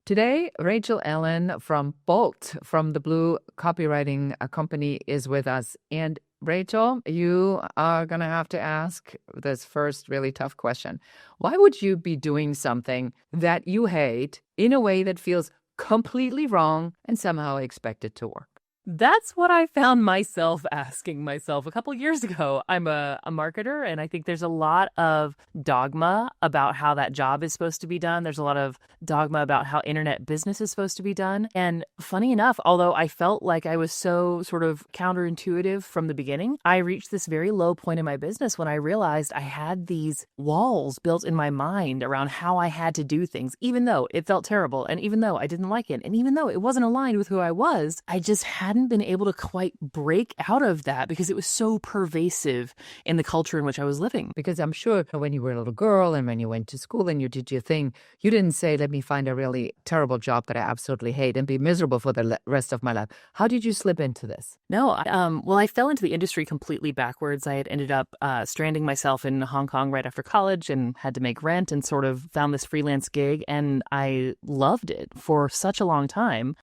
Today, Rachel Allen from Bolt, from the Blue Copywriting Company, is with us. And Rachel, you are going to have to ask this first really tough question. Why would you be doing something that you hate in a way that feels completely wrong and somehow expect it to work? That's what I found myself asking myself a couple years ago. I'm a marketer, and I think there's a lot of dogma about how that job is supposed to be done. There's a lot of dogma about how internet business is supposed to be done. And funny enough, although I felt like I was so sort of counterintuitive from the beginning, I reached this very low point in my business when I realized I had these walls built in my mind around how I had to do things, even though it felt terrible, and even though I didn't like it, and even though it wasn't aligned with who I was. I just hadn't been able to quite break out of that because it was so pervasive in the culture in which I was living. Because I'm sure when you were a little girl and when you went to school and you did your thing, you didn't say, let me find a really terrible job that I absolutely hate and be miserable for the rest of my life. How did you slip into this? No, well, I fell into the industry completely backwards. I had ended up stranding myself in Hong Kong right after college and had to make rent and sort of found this freelance gig. And I loved it for such a long time